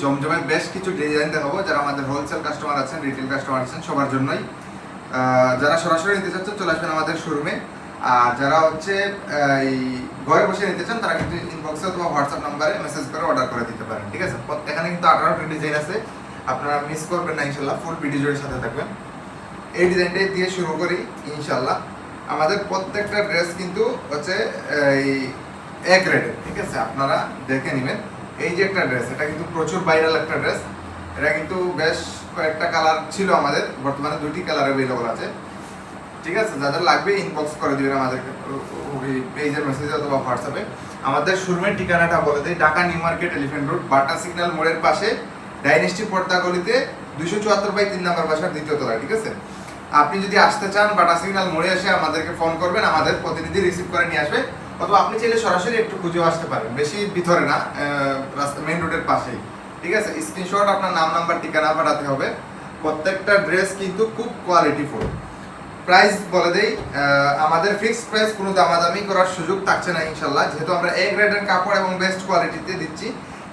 জমজমে বেশ কিছু ডিজাইন দেখাবো, যারা আমাদের হোলসেল কাস্টমার আছেন, রিটেল কাস্টমার আছেন, সবার জন্যই। যারা সরাসরি নিতে চাচ্ছেন চলে আসবেন আমাদের শোরুমে। আর যারা হচ্ছে এই ঘরে বসে নিতে চান তারা কিন্তু ইনবক্সে অথবা হোয়াটসঅ্যাপ নাম্বারে মেসেজ করে অর্ডার করে দিতে পারেন, ঠিক আছে। এখানে কিন্তু 18টা ডিজাইন আছে, আপনারা মিস করবেন না ইনশাল্লাহ, ফুল ভিডিও জুড়ে সাথে থাকবেন। এই ডিজাইনটাই দিয়ে শুরু করি ইনশাল্লাহ। আমাদের প্রত্যেকটা ড্রেস কিন্তু হচ্ছে এই এক রেটের, ঠিক আছে, আপনারা দেখে নেবেন। এই যে একটা ড্রেস, এটা কিন্তু প্রচুর ভাইরাল একটা ড্রেস। এটা কিন্তু বেশ কয়েকটা কালার ছিল আমাদের, বর্তমানে 2টি কালার অ্যাভেলেবল আছে, ঠিক আছে। যাদের লাগবে ইনবক্স করে দিবেন আমাদেরকে পেজের মেসেজে অথবা হোয়াটসঅ্যাপে। আমাদের শোরুমের ঠিকানাটা বলে দিই, Dhaka new market elephant road বাটা সিগন্যাল মোড়ের পাশে ডাইনেস্টি পর্দা গলিতে 274/3 নম্বর বাসার 2য় তলায়, ঠিক আছে। আপনি যদি আসতে চান বাটা সিগন্যাল মোড়ে এসে আমাদেরকে ফোন করবেন, আমাদের প্রতিনিধি রিসিভ করে নিয়ে আসবে, অথবা আপনি চাইলে সরাসরি একটু খুঁজেও আসতে পারেন, বেশি ভিতরে না, রাস্তা মেইন রোডের পাশেই, ঠিক আছে। স্ক্রিনশট আপনার নাম নাম্বার ঠিকানা পাঠাতে হবে। প্রত্যেকটা ড্রেস কিন্তু খুব কোয়ালিটিফুল। প্রাইস বলে দেই, আমাদের ফিক্সড প্রাইস, কোনো দামাদামি করার সুযোগ থাকছে না ইনশাল্লাহ, যেহেতু আমরা এ গ্রেডের কাপড় এবং বেস্ট কোয়ালিটিতে দিচ্ছি।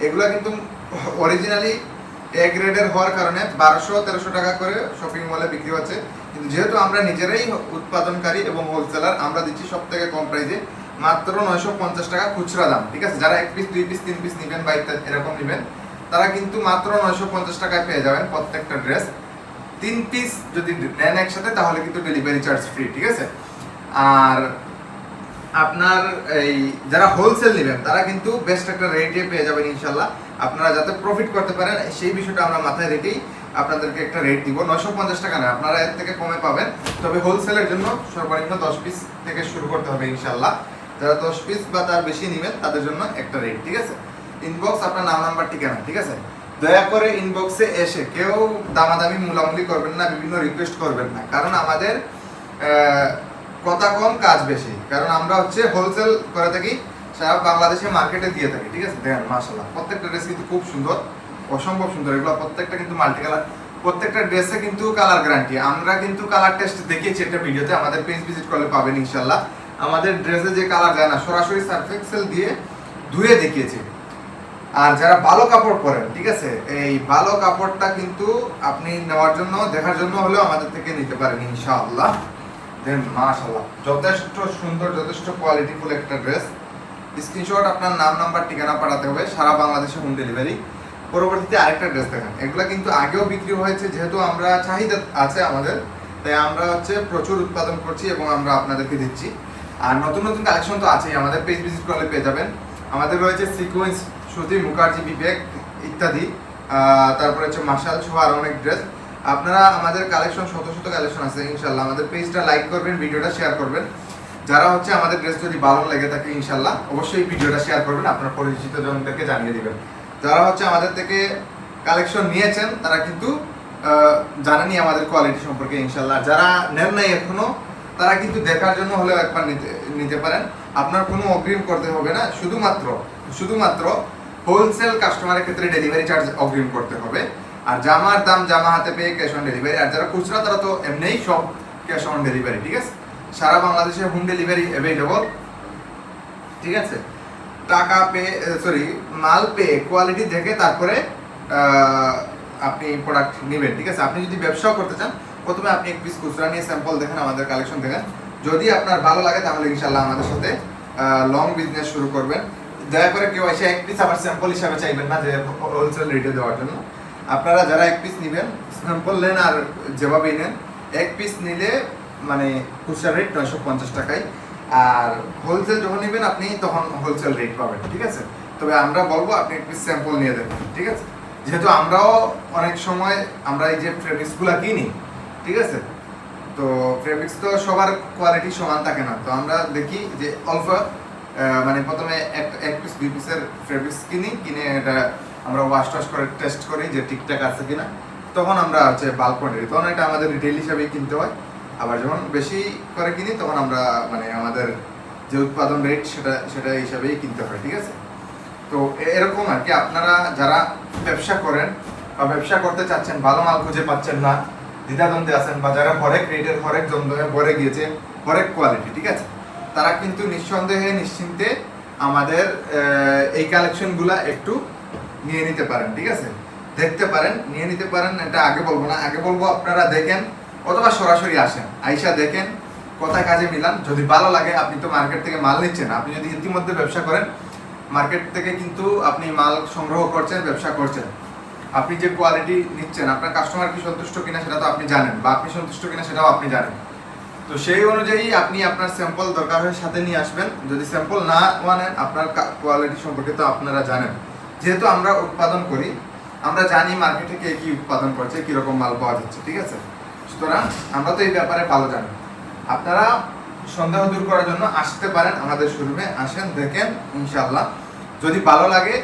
এগুলো কিন্তু অরিজিনালি এ গ্রেডের হওয়ার কারণে 1200-1300 টাকা করে শপিং মলে বিক্রি হচ্ছে, কিন্তু যেহেতু আমরা নিজেরাই উৎপাদনকারী এবং হোলসেলার, আমরা দিচ্ছি সব থেকে কম প্রাইসে, মাত্র 950 টাকা খুচরা দাম, ঠিক আছে। যারা 1 পিস 2 পিস 3 পিস নেবেন বা এরকম নেবেন, তারা কিন্তু মাত্র 950 টাকায় পেয়ে যাবেন প্রত্যেকটা ড্রেস। 3 পিস যদি নেন একসাথে তাহলে কিন্তু ডেলিভারি চার্জ ফ্রি, ঠিক আছে। আর আপনার এই যারা হোলসেল নেবেন তারা কিন্তু বেস্ট একটা রেটে পেয়ে যাবেন ইনশাল্লাহ। আপনারা যাতে প্রফিট করতে পারেন সেই বিষয়টা আমরা মাথায় রেখেই আপনাদেরকে একটা রেট দিব। 950 টাকা না, আপনারা এর থেকে কমে পাবেন, তবে হোলসেলের জন্য সর্বনিম্ন 10 পিস থেকে শুরু করতে হবে ইনশাল্লাহ। যারা 10 পিস বা তার বেশি নেবেন তাদের জন্য একটা রেট, ঠিক আছে। ইনবক্স আপনার নাম নাম্বার ঠিকানা, ঠিক আছে। দয়া করে ইনবক্সে এসে কেউ দামাদামি মুলামুলি করবেন না, বিভিন্ন রিকোয়েস্ট করবেন না, কারণ আমাদের কথা কম কাজ বেশি, কারণ আমরা হচ্ছে হোলসেল করে থাকি, সারা বাংলাদেশে মার্কেটে দিয়ে থাকি, ঠিক আছে। দেখেন মাশাআল্লাহ প্রত্যেকটা ড্রেস কিন্তু খুব সুন্দর, অসম্ভব সুন্দর। এগুলো প্রত্যেকটা কিন্তু মাল্টি কালার, প্রত্যেকটা ড্রেসে কিন্তু কালার গ্যারান্টি। আমরা কিন্তু কালার টেস্ট দেখিয়েছি একটা ভিডিওতে, আমাদের পেজ ভিজিট করলে পাবেন ইনশাল্লাহ। আমাদের ড্রেসে যে কালার যায় না, সরাসরি সার্ফ এক্সেল দিয়ে ধুয়ে দেখিয়েছি। আর যারা ভালো কাপড় পরেন, ঠিক আছে, এই ভালো কাপড়টা কিন্তু আপনি নেওয়ার জন্য, দেখার জন্য হলেও আমাদের থেকে নিতে পারেন ইনশাআল্লাহ। দেন মাশাআল্লাহ যথেষ্ট সুন্দর, যথেষ্ট কোয়ালিটিফুল একটা ড্রেস। স্ক্রিনশট আপনার নাম নাম্বার ঠিকানা পাঠাতে হবে, সারা বাংলাদেশে হোম ডেলিভারি। পরবর্তীতে আরেকটা ড্রেস দেখেন, এগুলো কিন্তু আগেও বিক্রি হয়েছে, যেহেতু আমরা চাহিদা আছে আমাদের, তাই আমরা হচ্ছে প্রচুর উৎপাদন করছি এবং আমরা আপনাদেরকে দিচ্ছি। আর নতুন নতুন কালেকশন তো আছেই, আমাদের পেজ ভিজিট করলে পেয়ে যাবেন। আমাদের রয়েছে সিকোয়েন্স, সুতি, মুখার্জি, বিবেক ইত্যাদি, তারপরে হচ্ছে মার্শাল সহ আরও অনেক ড্রেস। আপনারা আমাদের কালেকশন, শত শত কালেকশন আছে ইনশাল্লাহ। আমাদের পেজটা লাইক করবেন, ভিডিওটা শেয়ার করবেন। যারা হচ্ছে আমাদের ড্রেস যদি ভালো লেগে থাকে ইনশাল্লাহ অবশ্যই ভিডিওটা শেয়ার করবেন, আপনার পরিচিত জনদেরকে জানিয়ে দিবেন। যারা হচ্ছে আমাদের থেকে কালেকশন নিয়েছেন তারা কিন্তু জানেনই আমাদের কোয়ালিটি সম্পর্কে ইনশাল্লাহ। যারা নেন নাই এখনো, তারা কিন্তু দেখার জন্য হলেও একবার নিতে পারেন। আপনার কোনো অগ্রিম করতে হবে না, শুধুমাত্র হোলসেল কাস্টমারের ক্ষেত্রে ডেলিভারি চার্জ অগ্রিম করতে হবে। আর জামার দাম জামা হাতে পেয়ে ক্যাশ অন ডেলিভারি। আর যারা খুচরা তারা তো এমনিই সব ক্যাশ অন ডেলিভারি, ঠিক আছে। সারা বাংলাদেশে হোম ডেলিভারি অ্যাভেলেবল, ঠিক আছে। টাকা পে, মাল পে, কোয়ালিটি দেখে তারপরে আপনি প্রোডাক্ট নেবেন, ঠিক আছে। আপনি যদি ব্যবসাও করতে চান, প্রথমে আপনি 1 পিস খুচরা নিয়ে স্যাম্পল দেখেন, আমাদের কালেকশন দেখেন। যদি আপনার ভালো লাগে তাহলে ইনশাল্লাহ আমাদের সাথে লং বিজনেস শুরু করবেন। দয়া করে কেউ এসে 1 পিস আবার স্যাম্পল হিসাবে চাইবেন না, যে হোলসেল রেটে দেওয়ার জন্য। আপনারা যারা 1 পিস নেবেন, স্যাম্পল নেন আর যেভাবেই নেন, 1 পিস নিলে মানে খুচরা রেট 950 টাকায়, আর হোলসেল যখন নেবেন আপনি তখন হোলসেল রেট পাবেন, ঠিক আছে। তবে আমরা বলবো আপনি 1 পিস স্যাম্পল নিয়ে দেবেন, ঠিক আছে। যেহেতু আমরাও অনেক সময় আমরা এই যে ফেব্রিক্সগুলো কিনি, ঠিক আছে, তো ফেব্রিক্স তো সবার কোয়ালিটি সমান থাকে না, তো আমরা দেখি যে অল্প মানে প্রথমে 1 পিস 2 পিসের ফেব্রিক্স কিনে এটা আমরা ওয়াশ করে টেস্ট করি যে ঠিকঠাক আছে কিনা, তখন আমরা হচ্ছে বাল্ক কোয়ান্টিটি, তখন এটা আমাদের রিটেল হিসাবেই কিনতে হয়। আবার যখন বেশি করে কিনি তখন আমরা মানে আমাদের যে উৎপাদন রেট সেটা হিসাবেই কিনতে হয়, ঠিক আছে। তো এরকম আর কি, আপনারা যারা ব্যবসা করেন বা ব্যবসা করতে চাচ্ছেন, ভালো মাল খুঁজে পাচ্ছেন না, দ্বিধাদ্বন্দ্বে আছেন, বা যারা হরেক রেটের, হরেক জমজমে ভরে গিয়েছে, হরেক কোয়ালিটি, ঠিক আছে, তারা কিন্তু নিঃসন্দেহে নিশ্চিন্তে আমাদের এই কালেকশনগুলা একটু নিয়ে নিতে পারেন, ঠিক আছে? দেখতে পারেন, নিয়ে নিতে পারেন, এটা আগে বলবো না। আগে বলবো আপনারা দেখেন অথবা সরাসরি আসেন, আইসা দেখেন, কথা কাজে মিলান। যদি ভালো লাগে, আপনি তো মার্কেট থেকে মাল নিচ্ছেন, আপনি যদি ইতিমধ্যে ব্যবসা করেন, মার্কেট থেকে কিন্তু আপনি মাল সংগ্রহ করছেন, ব্যবসা করছেন, আপনি যে কোয়ালিটি নিচ্ছেন, আপনার কাস্টমার কি সন্তুষ্ট কিনা সেটা তো আপনি জানেন, বা আপনি সন্তুষ্ট কিনা সেটাও আপনি জানেন। তো সেই অনুযায়ী আপনি আপনার স্যাম্পল দরকার হয় সাথে নিয়ে আসবেন। যদি স্যাম্পল না মানেন, আপনার কোয়ালিটি সম্পর্কে তো আপনারা জানেন। যেহেতু আমরা উৎপাদন করি, আমরা জানি মার্কেটে কে কি উৎপাদন করছে, কিরকম মাল পাওয়া যাচ্ছে, ঠিক আছে? সুতরাং আমরা তো এই ব্যাপারে ভালো জানি। আপনারা সন্দেহ দূর করার জন্য আসতে পারেন আমাদের শোরুমে, আসেন, দেখেন, ইনশাল্লাহ যদি ভালো লাগে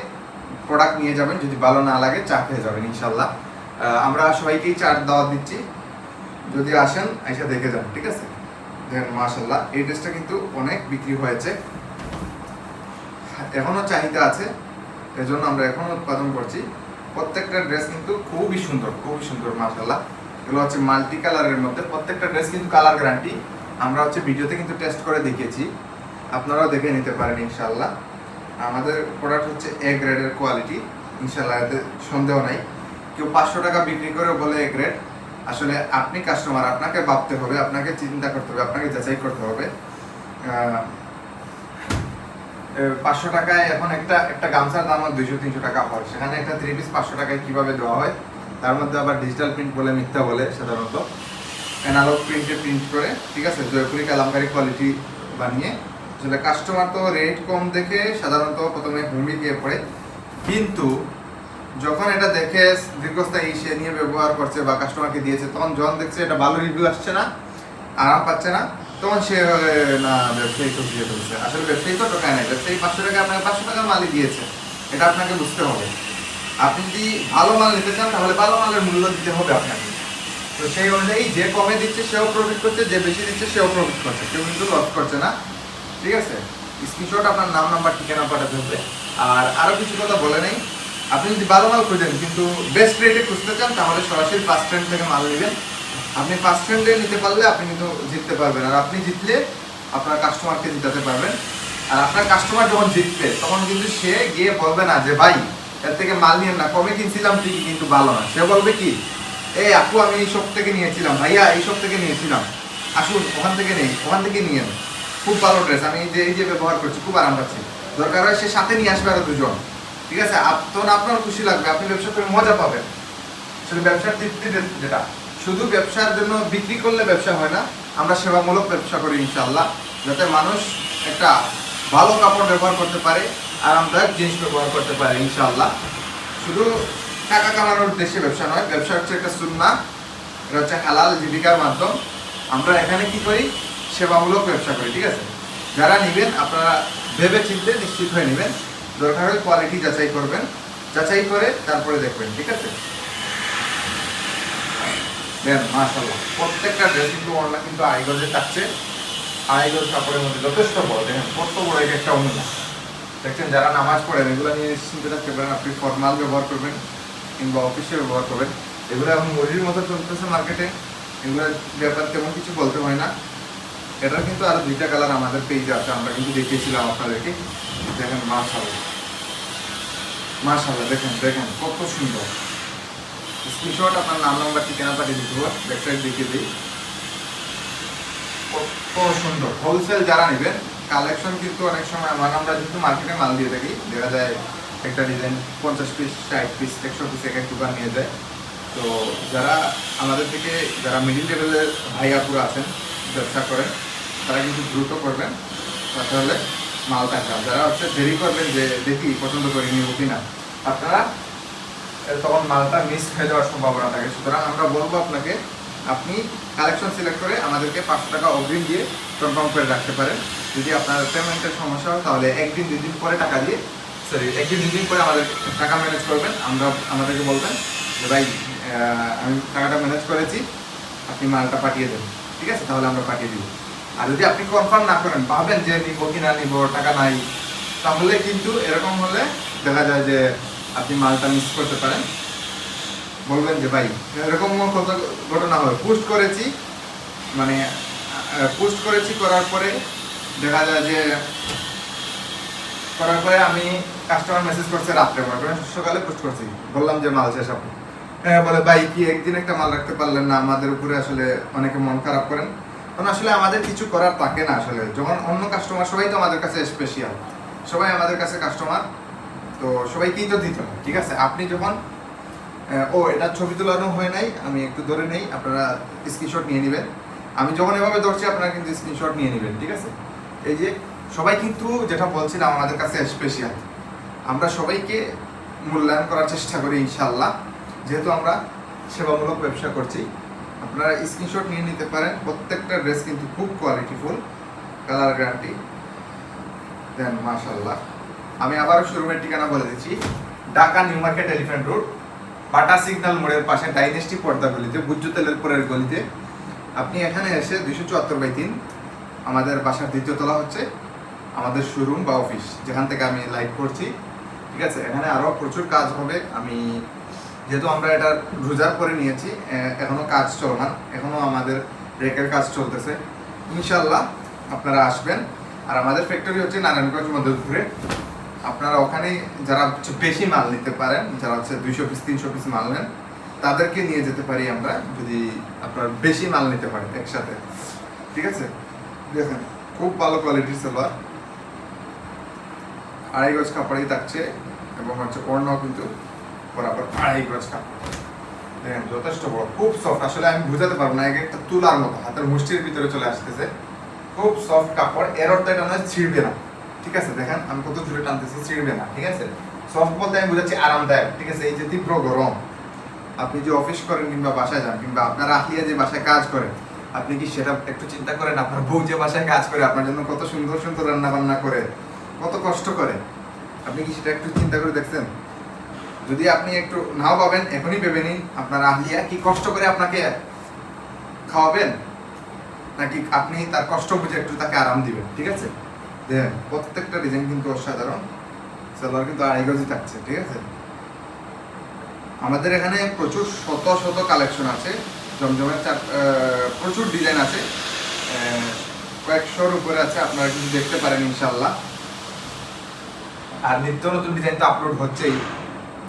প্রোডাক্ট নিয়ে যাবেন, যদি ভালো না লাগে চা খেয়ে যাবেন ইনশাল্লাহ। আমরা সবাইকেই চার দাওয়াত দিচ্ছি, যদি আসেন এসে দেখে যান, ঠিক আছে? দেখেন মাশাআল্লাহ, এই ড্রেসটা কিন্তু অনেক বিক্রি হয়েছে, এখনো চাহিদা আছে, এজন্য আমরা এখনো উৎপাদন করছি। প্রত্যেকটা ড্রেস কিন্তু খুবই সুন্দর, খুবই সুন্দর মাশাআল্লাহ। এগুলো হচ্ছে মাল্টি কালারের মধ্যে, প্রত্যেকটা ড্রেস কিন্তু কালার গ্যারান্টি। আমরা হচ্ছে ভিডিওতে কিন্তু টেস্ট করে দেখিয়েছি, আপনারাও দেখে নিতে পারেন ইনশাআল্লাহ। আমাদের প্রোডাক্ট হচ্ছে এ গ্রেডের কোয়ালিটি, ইনশাআল্লাহ এতে সন্দেহ নাই। কেউ 500 টাকা বিক্রি করে বলে এ গ্রেড, আসলে আপনি কাস্টমার, আপনাকে ভাবতে হবে, আপনাকে চিন্তা করতে হবে, আপনাকে যাচাই করতে হবে। 500 টাকায় এখন একটা গামছার দাম 200-300 টাকা হয়, সেখানে একটা 3 পিস 500 টাকায় কিভাবে দেওয়া হয়? তার মধ্যে আবার ডিজিটাল প্রিন্ট বলে মিথ্যা বলে, সাধারণত অ্যানালগ প্রিন্টে প্রিন্ট করে, ঠিক আছে, জয়পুরি কালামকারী কোয়ালিটি বানিয়ে। আসলে কাস্টমার তো রেট কম দেখে সাধারণত প্রথমে হুমড়ি দিয়ে পড়ে, কিন্তু যখন এটা দেখে দীর্ঘস্থায়ী সে নিয়ে ব্যবহার করছে বা কাস্টমারকে দিয়েছে, তখন যখন দেখছে এটা ভালো রিভিউ আসছে না, আরাম পাচ্ছে না, তখন সে না ব্যবসায়ী তো দিয়ে ফেলছে। আসলে ব্যবসায়ী তো টোকায় নাই, ব্যবসায়ী 500 টাকা আপনাকে 500 টাকা মালই দিয়েছে, এটা আপনাকে বুঝতে হবে। আপনি যদি ভালো মাল নিতে চান তাহলে ভালো মালের মূল্য দিতে হবে আপনাকে। তো সেই অনুযায়ী যে কমে দিচ্ছে সেও প্রফিট করছে, যে বেশি দিচ্ছে সেও প্রফিট করছে, কেউ কিন্তু লস করছে না, ঠিক আছে? স্ক্রিনশট আপনার নাম, নাম্বার, ঠিকানা পাঠাতে হবে। আর আরও কিছু কথা বলে নেই, আপনি যদি ভালো মাল খুঁজেন কিন্তু বেস্ট রেটে খুঁজতে চান, তাহলে সরাসরি ফার্স্ট হ্যান্ড থেকে মাল নেবেন। আপনি ফার্স্ট হ্যান্ডে নিতে পারলে আপনি কিন্তু জিততে পারবেন, আর আপনি জিতলে আপনার কাস্টমারকে জিতাতে পারবেন। আর আপনার কাস্টমার যখন জিতবে তখন কিন্তু সে গিয়ে বলবে না যে ভাই এর থেকে মাল নিয়েন না, কমে কিনছিলাম ঠিকই কিন্তু ভালো না। সে বলবে কি, এই আপু আমি এই শপ থেকে নিয়েছিলাম, ভাইয়া এই শপ থেকে নিয়েছিলাম, আসুন ওখান থেকে নেই, ওখান থেকে নিয়েন, খুব ভালো ড্রেস, আমি এই যে ব্যবহার করছি খুব আরাম পাচ্ছি। দরকার হয় সে সাথে নিয়ে আসবে আরো দুজন, ঠিক আছে? তখন আপনার খুশি লাগবে, আপনি ব্যবসা করে মজা পাবেন। আসলে ব্যবসার তৃপ্তি যেটা, শুধু ব্যবসার জন্য বিক্রি করলে ব্যবসা হয় না, আমরা সেবামূলক ব্যবসা করি ইনশাআল্লাহ, যাতে মানুষ একটা ভালো কাপড় ব্যবহার করতে পারে, আরামদায়ক জিনিস ব্যবহার করতে পারে ইনশাআল্লাহ। শুধু টাকা কামানোর উদ্দেশ্যে ব্যবসা নয়, ব্যবসা হচ্ছে একটা সুন্নাহ, এটা হচ্ছে হালাল জীবিকার মাধ্যম। আমরা এখানে কি করি? সেবামূলক ব্যবসা করি, ঠিক আছে? যারা নেবেন আপনারা ভেবে চিনতে নিশ্চিত হয়ে নেবেন, দরকার হয় কোয়ালিটি যাচাই করবেন, যাচাই করে তারপরে দেখবেন, ঠিক আছে? দেন মাশাআল্লাহ, প্রত্যেকটা ড্রেস কিন্তু ওড়না কিন্তু আড়াই গজে থাকছে, আড়াই গজ কাপড়ের মধ্যে যথেষ্ট বড়, দেখেন কত বড় এক একটা ওড়না। দেখছেন, যারা নামাজ পড়েন এগুলো নিয়ে নিশ্চিন্তে থাকতে পারেন, আপনি ফর্মাল ব্যবহার করবেন কিংবা অফিসে ব্যবহার করবেন। এগুলো এখন মুড়ির মতো চলতেছে মার্কেটে, এগুলোর ব্যাপার তেমন কিছু বলতে হয় না। এটার কিন্তু আরো 2টা কালার আমাদের পেজে আছে, আমরা কিন্তু দেখিয়েছিলাম আপনাদেরকে। দেখেন মাশাআল্লাহ, মাশাআল্লাহ, দেখেন দেখেন কত সুন্দর। স্ক্রিনশট আপনার নাম, নাম্বার, ঠিকানা পাঠিয়ে দিতে হবে, ওয়েবসাইট দেখিয়ে দিই। কত সুন্দর। হোলসেল যারা নেবেন, কালেকশন কিন্তু অনেক সময় আমরা কিন্তু মার্কেটে মাল দিয়ে থাকি, দেখা যায় একটা ডিজাইন 50 পিস, 60 পিস, 100 পিস এক দোকান নিয়ে যায়। তো যারা আমাদের থেকে যারা মিডিল লেভেলের ভাইয়াপুরা আছেন, ব্যবসা করেন, তারা কিন্তু দ্রুত করবেন, তাহলে মাল থাকবে। যারা হচ্ছে দেরি করবেন যে দেখি পছন্দ করে নিব কিনা, আপনারা তখন মালটা মিস হয়ে যাওয়ার সম্ভাবনা থাকে। সুতরাং আমরা বলবো আপনাকে, আপনি কালেকশন সিলেক্ট করে আমাদেরকে 500 টাকা অগ্রিম দিয়ে কনফার্ম করে রাখতে পারেন। যদি আপনার পেমেন্টের সমস্যা হয় তাহলে 1-2 দিন পরে টাকা দিয়ে, সরি 1-2 দিন পরে আমাদের টাকা ম্যানেজ করবেন। আমাদেরকে বলবেন যে ভাই আমি টাকাটা ম্যানেজ করেছি, আপনি মালটা পাঠিয়ে দেবেন, ঠিক আছে? তাহলে আমরা পাঠিয়ে দিব। আর যদি আপনি কনফার্ম না করেন, ভাবেন যে নিব কি না নিব, টাকা নাই, তাহলে কিন্তু এরকম হলে দেখা যায় যে আপনি মালটা মিস করতে পারেন। বলবেন যে ভাই এরকম কত ঘটনা হয়, পোস্ট করেছি, মানে পোস্ট করেছি, করার পরে দেখা যায় যে করার পরে আমি কাস্টমার মেসেজ করছে রাত্রে, মনে করেন সকালে পোস্ট করছি, বললাম যে মাল শেষ আপনি, হ্যাঁ বলে ভাই কি একদিন একটা মাল রাখতে পারলেন না, আমাদের উপরে আসলে অনেকে মন খারাপ করেন। কারণ আসলে আমাদের কিছু করার থাকে না, আসলে যখন অন্য কাস্টমার, সবাই তো আমাদের কাছে স্পেশাল, সবাই আমাদের কাছে কাস্টমার, তো সবাইকেই তো দিতে হয়, ঠিক আছে। আপনি যখন এটা ছবি তোলানো হয় নাই, আমি একটু ধরে নেই, আপনারা স্ক্রিনশট নিয়ে নেবেন। আমি যখন এভাবে ধরছি আপনারা কিন্তু স্ক্রিনশট নিয়ে নেবেন, ঠিক আছে। এই যে সবাই কিন্তু যেটা বলছিলাম আমাদের কাছে স্পেশাল, আমরা সবাইকে মূল্যায়ন করার চেষ্টা করি ইনশাল্লাহ, যেহেতু আমরা সেবামূলক ব্যবসা করছি। আপনারা স্ক্রিনশট নিয়ে নিতে পারেন, প্রত্যেকটা ড্রেস কিন্তু খুব কোয়ালিটিফুল, কালার গ্যারান্টি দেন মাশাল্লাহ। আমি আবারও শোরুমের ঠিকানা বলে দিচ্ছি, Dhaka new market elephant road, বাটা সিগন্যাল মোড়ের পাশে ডাইনেস্টি পর্দা গলিতে, বুজ্জু তেলের পরের গলিতে। আপনি এখানে এসে 274/3 আমাদের বাসার দ্বিতীয় তলা হচ্ছে আমাদের শোরুম বা অফিস, যেখান থেকে আমি লাইভ করছি, ঠিক আছে। এখানে আরও প্রচুর কাজ হবে, আমি যেহেতু আমরা এটা রোজার করে নিয়েছি, এখনও কাজ চলমান, এখনও আমাদের ব্রেকের কাজ চলতেছে। ইনশাল্লাহ আপনারা আসবেন। আর আমাদের ফ্যাক্টরি হচ্ছে নারায়ণগঞ্জ মধ্যপুরে। আপনারা ওখানে যারা বেশি মাল নিতে পারেন, যারা হচ্ছে 200 পিস 300 পিস মাল নেন, তাদেরকে নিয়ে যেতে পারি আমরা, যদি আপনার বেশি মাল নিতে পারেন একসাথে, ঠিক আছে। দেখেন খুব ভালো কোয়ালিটির সালোয়ার, 2.5 গজ কাপড়ই থাকছে, এবং হচ্ছে ওড়নাও কিন্তু বরাবর 2.5 গজ কাপড়। দেখেন যথেষ্ট বড়, খুব সফট, আসলে আমি বুঝাতে পারবো না, একটা তুলার মতো হাতের মুষ্টির ভিতরে চলে আসতেছে, খুব সফট কাপড়। এর অর্থ এটা নয় ছিঁড়বে না, ঠিক আছে। দেখেন আমি কত জোরে টানতেছি, ছিঁড়বে না, ঠিক আছে। সফট বলতে আমি বুঝাচ্ছি আরামদায়ক, ঠিক আছে। এই যে তীব্র গরম, আপনি যে অফিস করেন কিংবা বাসায় যান, কিংবা আপনার আহিয়া যে বাসায় কাজ করেন, আপনি কি সেটা একটু চিন্তা করেন? আপনার বউ যে বাসায় কাজ করে আপনার জন্য কত সুন্দর সুন্দর রান্না বান্না করে, কত কষ্ট করে, আপনি কি সেটা একটু চিন্তা করে দেখছেন? যদি আপনি একটু নাও পাবেন, এখনই ভেবে নিন আপনার আহিয়া কি কষ্ট করে আপনাকে খাওয়াবেন, নাকি আপনি তার কষ্ট বুঝে একটু তাকে আরাম দিবেন, ঠিক আছে। দেখেন প্রত্যেকটা ডিজাইন কিন্তু অসাধারণ, সালোয়ার কিন্তু 2.5 গজই থাকছে, ঠিক আছে। আমাদের এখানে প্রচুর শত শত কালেকশন আছে, জমজমের প্রচুর ডিজাইন আছে, কয়েকশোর উপরে আছে, আপনারা কিন্তু দেখতে পারেন ইনশাল্লাহ। আর নিত্য নতুন ডিজাইন তো আপলোড হচ্ছেই,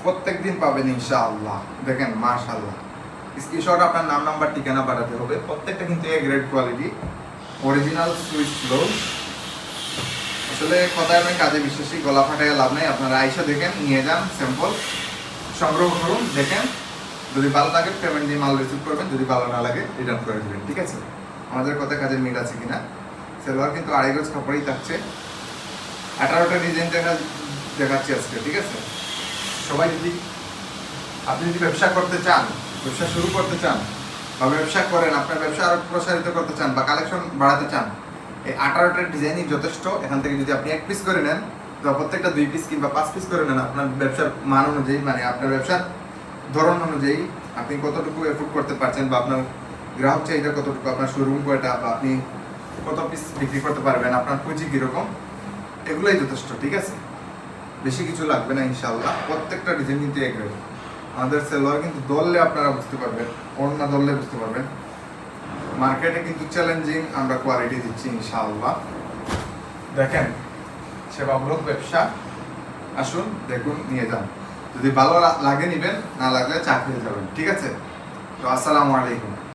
প্রত্যেক দিন পাবেন ইনশাআল্লাহ। দেখেন মাশাআল্লাহ, স্ক্রিনশট আপনার নাম নাম্বার ঠিকানা পাঠাতে হবে, প্রত্যেকটা কিন্তু A grade quality, original Swiss blouse. আসলে কথায় আমি কাজে বিশ্বাসী, গলা ফাটায় লাভ নাই। আপনারা আইসা দেখেন, নিয়ে যান, স্যাম্পল সংগ্রহ করুন, দেখেন, যদি ভালো লাগে পেমেন্ট দিয়ে মাল রিসিভ করবেন, যদি ভালো না লাগে রিটার্ন করে দেবেন, ঠিক আছে। আমাদের কথা কাজের মিল আছে কিনা। সালোয়ার কিন্তু 2.5 গজ কাপড়ই থাকছে, 18টা ডিজাইন দেখাচ্ছি আজকে, ঠিক আছে। সবাই যদি আপনি যদি ব্যবসা করতে চান, ব্যবসা শুরু করতে চান, বা ব্যবসা করেন, আপনার ব্যবসা আরো প্রসারিত করতে চান, বা কালেকশন বাড়াতে চান, এই 18টা ডিজাইনই যথেষ্ট। এখান থেকে যদি আপনি 1 পিস করে নেন, তো প্রত্যেকটা 2 পিস কিংবা 5 পিস করে নেন, আপনার ব্যবসার মান অনুযায়ী, মানে আপনার ব্যবসার ধরন অনুযায়ী আপনি কতটুকু এফোর্ড করতে পারছেন, বা আপনার গ্রাহক চাহিদা কতটুকু, আপনার শোরুম কয়টা, বা আপনি কত পিস বিক্রি করতে পারবেন, আপনার পুঁজি কীরকম, এগুলোই যথেষ্ট, ঠিক আছে। বেশি কিছু লাগবে না ইনশাআল্লাহ। প্রত্যেকটা ডিজাইন কিন্তু এক রেট। আমাদের সালোয়ার কিন্তু ধরলে আপনারা বুঝতে পারবেন, ওড়না ধরলে বুঝতে পারবেন। মার্কেটে কিন্তু চ্যালেঞ্জিং আমরা কোয়ালিটি দিচ্ছি ইনশাআল্লাহ। দেখেন সেবামূলক ব্যবসা, আসুন দেখুন, নিয়ে যান, যদি ভালো লাগে নিবেন, না লাগলে চাকরি যাবেন, ঠিক আছে। তো আসসালামু আলাইকুম।